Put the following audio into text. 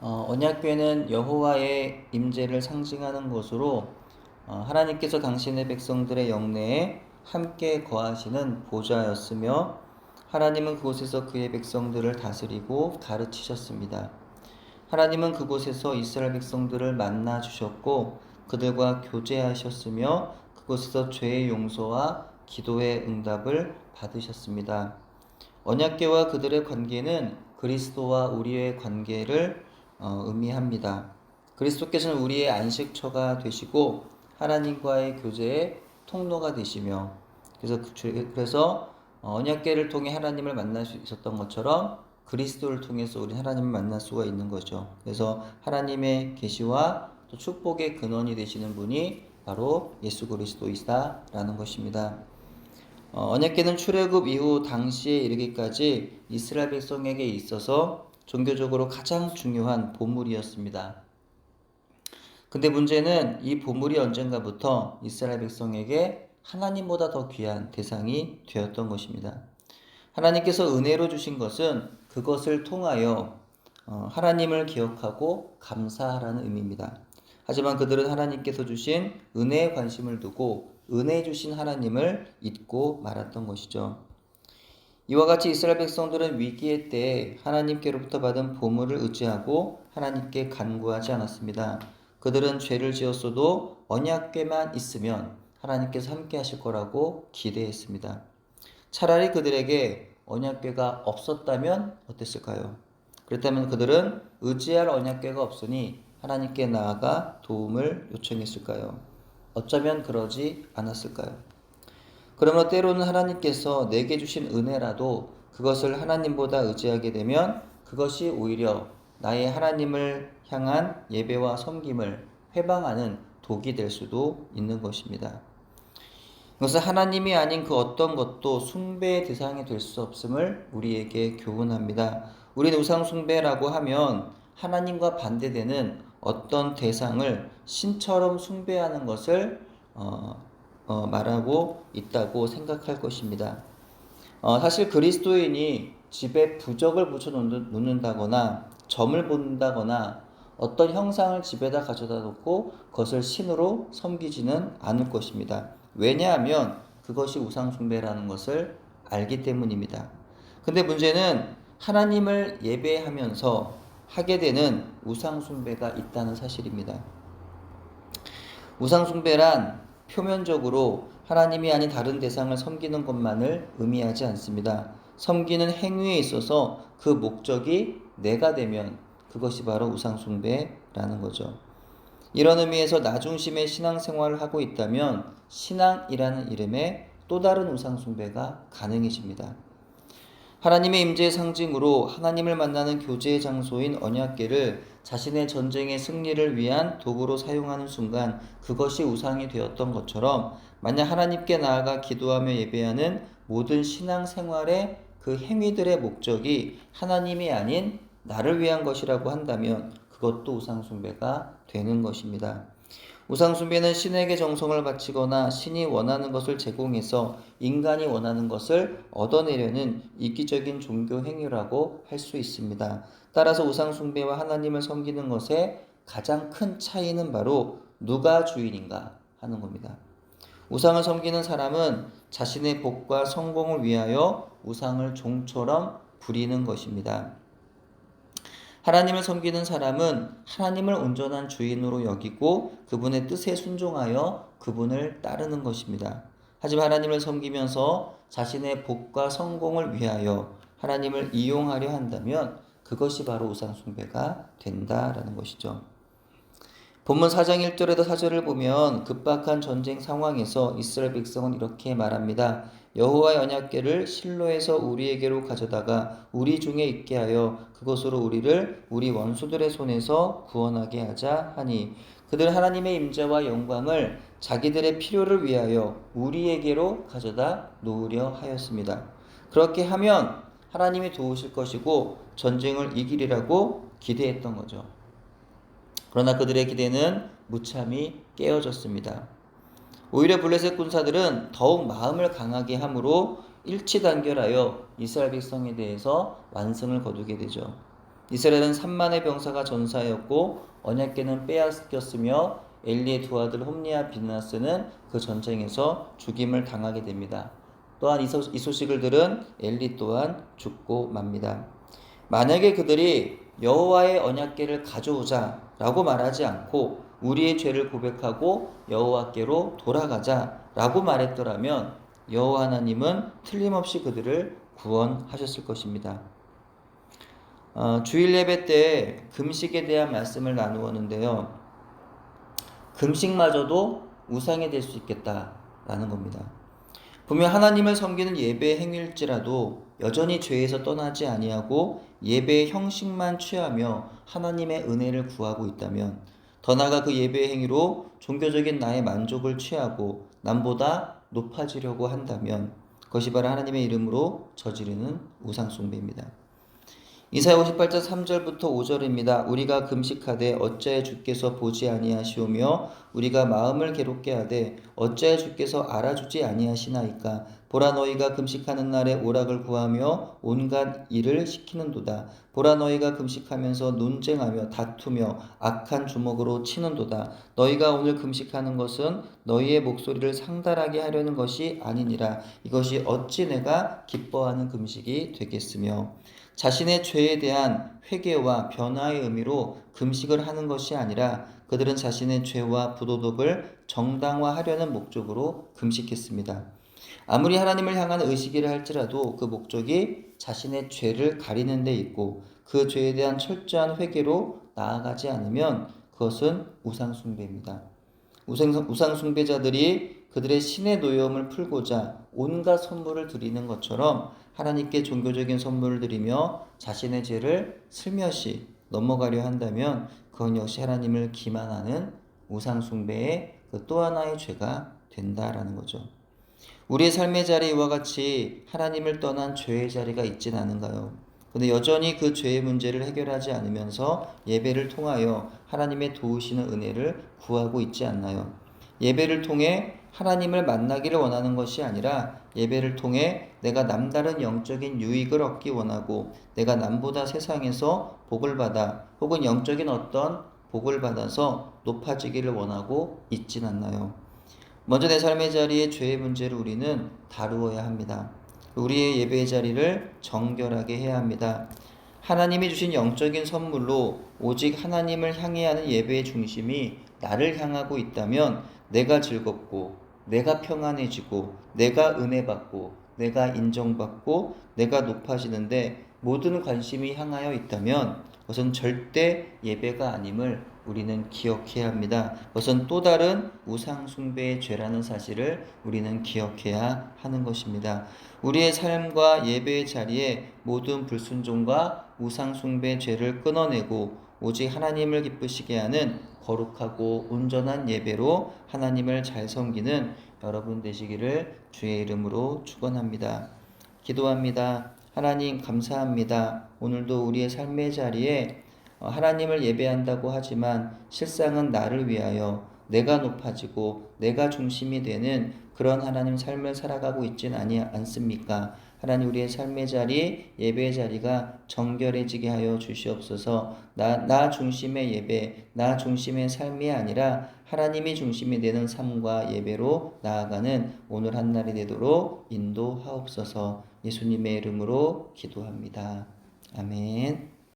언약궤는 여호와의 임재를 상징하는 것으로 하나님께서 당신의 백성들의 영내에 함께 거하시는 보좌였으며 하나님은 그곳에서 그의 백성들을 다스리고 가르치셨습니다. 하나님은 그곳에서 이스라엘 백성들을 만나 주셨고 그들과 교제하셨으며 그곳에서 죄의 용서와 기도의 응답을 받으셨습니다. 언약궤와 그들의 관계는 그리스도와 우리의 관계를 의미합니다. 그리스도께서는 우리의 안식처가 되시고 하나님과의 교제의 통로가 되시며 그래서 언약궤를 통해 하나님을 만날 수 있었던 것처럼 그리스도를 통해서 우리 하나님을 만날 수가 있는 거죠. 그래서 하나님의 계시와 또 축복의 근원이 되시는 분이 바로 예수 그리스도이시다라는 것입니다. 언약궤는 출애굽 이후 당시에 이르기까지 이스라엘 백성에게 있어서 종교적으로 가장 중요한 보물이었습니다. 근데 문제는 이 보물이 언젠가부터 이스라엘 백성에게 하나님보다 더 귀한 대상이 되었던 것입니다. 하나님께서 은혜로 주신 것은 그것을 통하여 하나님을 기억하고 감사하라는 의미입니다. 하지만 그들은 하나님께서 주신 은혜에 관심을 두고 은혜 주신 하나님을 잊고 말았던 것이죠. 이와 같이 이스라엘 백성들은 위기의 때에 하나님께로부터 받은 보물을 의지하고 하나님께 간구하지 않았습니다. 그들은 죄를 지었어도 언약궤만 있으면 하나님께서 함께 하실 거라고 기대했습니다. 차라리 그들에게 언약궤가 없었다면 어땠을까요? 그렇다면 그들은 의지할 언약궤가 없으니 하나님께 나아가 도움을 요청했을까요? 어쩌면 그러지 않았을까요? 그러므로 때로는 하나님께서 내게 주신 은혜라도 그것을 하나님보다 의지하게 되면 그것이 오히려 나의 하나님을 향한 예배와 섬김을 회방하는 독이 될 수도 있는 것입니다. 그것은 하나님이 아닌 그 어떤 것도 숭배의 대상이 될 수 없음을 우리에게 교훈합니다. 우리는 우상 숭배라고 하면 하나님과 반대되는 어떤 대상을 신처럼 숭배하는 것을 말하고 있다고 생각할 것입니다. 사실 그리스도인이 집에 부적을 붙여 놓는다거나 점을 본다거나 어떤 형상을 집에다 가져다 놓고 그것을 신으로 섬기지는 않을 것입니다. 왜냐하면 그것이 우상숭배라는 것을 알기 때문입니다. 근데 문제는 하나님을 예배하면서 하게 되는 우상숭배가 있다는 사실입니다. 우상숭배란 표면적으로 하나님이 아닌 다른 대상을 섬기는 것만을 의미하지 않습니다. 섬기는 행위에 있어서 그 목적이 내가 되면 그것이 바로 우상숭배라는 거죠. 이런 의미에서 나중심의 신앙생활을 하고 있다면 신앙이라는 이름의 또 다른 우상숭배가 가능해집니다. 하나님의 임재의 상징으로 하나님을 만나는 교제의 장소인 언약궤를 자신의 전쟁의 승리를 위한 도구로 사용하는 순간 그것이 우상이 되었던 것처럼 만약 하나님께 나아가 기도하며 예배하는 모든 신앙생활의 그 행위들의 목적이 하나님이 아닌 나를 위한 것이라고 한다면 그것도 우상숭배가 되는 것입니다. 우상숭배는 신에게 정성을 바치거나 신이 원하는 것을 제공해서 인간이 원하는 것을 얻어내려는 이기적인 종교 행위라고 할 수 있습니다. 따라서 우상숭배와 하나님을 섬기는 것의 가장 큰 차이는 바로 누가 주인인가 하는 겁니다. 우상을 섬기는 사람은 자신의 복과 성공을 위하여 우상을 종처럼 부리는 것입니다. 하나님을 섬기는 사람은 하나님을 온전한 주인으로 여기고 그분의 뜻에 순종하여 그분을 따르는 것입니다. 하지만 하나님을 섬기면서 자신의 복과 성공을 위하여 하나님을 이용하려 한다면 그것이 바로 우상숭배가 된다라는 것이죠. 본문 4장 1절에도 4절을 보면 급박한 전쟁 상황에서 이스라엘 백성은 이렇게 말합니다. 여호와의 언약궤를 실로에서 우리에게로 가져다가 우리 중에 있게 하여 그것으로 우리를 우리 원수들의 손에서 구원하게 하자 하니 그들 하나님의 임재와 영광을 자기들의 필요를 위하여 우리에게로 가져다 놓으려 하였습니다. 그렇게 하면 하나님이 도우실 것이고 전쟁을 이기리라고 기대했던 거죠. 그러나 그들의 기대는 무참히 깨어졌습니다. 오히려 블레셋 군사들은 더욱 마음을 강하게 함으로 일치단결하여 이스라엘 백성에 대해서 완승을 거두게 되죠. 이스라엘은 3만의 병사가 전사였고 언약궤는 빼앗겼으며 엘리의 두 아들 홈리와 비느하스는 그 전쟁에서 죽임을 당하게 됩니다. 또한 이 소식을 들은 엘리 또한 죽고 맙니다. 만약에 그들이 여호와의 언약궤를 가져오자라고 말하지 않고 우리의 죄를 고백하고 여호와께로 돌아가자라고 말했더라면 여호와 하나님은 틀림없이 그들을 구원하셨을 것입니다. 주일 예배 때 금식에 대한 말씀을 나누었는데요. 금식마저도 우상이 될 수 있겠다라는 겁니다. 분명 하나님을 섬기는 예배 행위일지라도 여전히 죄에서 떠나지 아니하고 예배의 형식만 취하며 하나님의 은혜를 구하고 있다면, 더 나아가 그 예배의 행위로 종교적인 나의 만족을 취하고 남보다 높아지려고 한다면 그것이 바로 하나님의 이름으로 저지르는 우상 숭배입니다. 이사야 58장 3절부터 5절입니다. 우리가 금식하되 어찌하여 주께서 보지 아니하시오며 우리가 마음을 괴롭게 하되 어찌하여 주께서 알아주지 아니하시나이까. 보라, 너희가 금식하는 날에 오락을 구하며 온갖 일을 시키는도다. 보라, 너희가 금식하면서 논쟁하며 다투며 악한 주먹으로 치는도다. 너희가 오늘 금식하는 것은 너희의 목소리를 상달하게 하려는 것이 아니니라. 이것이 어찌 내가 기뻐하는 금식이 되겠으며. 자신의 죄에 대한 회개와 변화의 의미로 금식을 하는 것이 아니라 그들은 자신의 죄와 부도덕을 정당화하려는 목적으로 금식했습니다. 아무리 하나님을 향한 의식이라 할지라도 그 목적이 자신의 죄를 가리는 데 있고 그 죄에 대한 철저한 회개로 나아가지 않으면 그것은 우상숭배입니다. 우상숭배자들이 그들의 신의 노여움을 풀고자 온갖 선물을 드리는 것처럼 하나님께 종교적인 선물을 드리며 자신의 죄를 슬며시 넘어가려 한다면 그건 역시 하나님을 기만하는 우상숭배의 또 하나의 죄가 된다라는 거죠. 우리의 삶의 자리에 이와 같이 하나님을 떠난 죄의 자리가 있진 않은가요? 근데 여전히 그 죄의 문제를 해결하지 않으면서 예배를 통하여 하나님의 도우시는 은혜를 구하고 있지 않나요? 예배를 통해 하나님을 만나기를 원하는 것이 아니라 예배를 통해 내가 남다른 영적인 유익을 얻기 원하고 내가 남보다 세상에서 복을 받아 혹은 영적인 어떤 복을 받아서 높아지기를 원하고 있진 않나요? 먼저 내 삶의 자리에 죄의 문제를 우리는 다루어야 합니다. 우리의 예배의 자리를 정결하게 해야 합니다. 하나님이 주신 영적인 선물로 오직 하나님을 향해 하는 예배의 중심이 나를 향하고 있다면 내가 즐겁고 내가 평안해지고 내가 은혜받고 내가 인정받고 내가 높아지는데 모든 관심이 향하여 있다면 그것은 절대 예배가 아님을 우리는 기억해야 합니다. 그것은 또 다른 우상숭배의 죄라는 사실을 우리는 기억해야 하는 것입니다. 우리의 삶과 예배의 자리에 모든 불순종과 우상숭배의 죄를 끊어내고 오직 하나님을 기쁘시게 하는 거룩하고 온전한 예배로 하나님을 잘 섬기는 여러분 되시기를 주의 이름으로 축원합니다. 기도합니다. 하나님 감사합니다. 오늘도 우리의 삶의 자리에 하나님을 예배한다고 하지만 실상은 나를 위하여 내가 높아지고 내가 중심이 되는 그런 하나님 삶을 살아가고 있지는 않습니까? 하나님, 우리의 삶의 자리, 예배의 자리가 정결해지게 하여 주시옵소서. 나 중심의 예배, 나 중심의 삶이 아니라 하나님이 중심이 되는 삶과 예배로 나아가는 오늘 한 날이 되도록 인도하옵소서. 예수님의 이름으로 기도합니다. 아멘.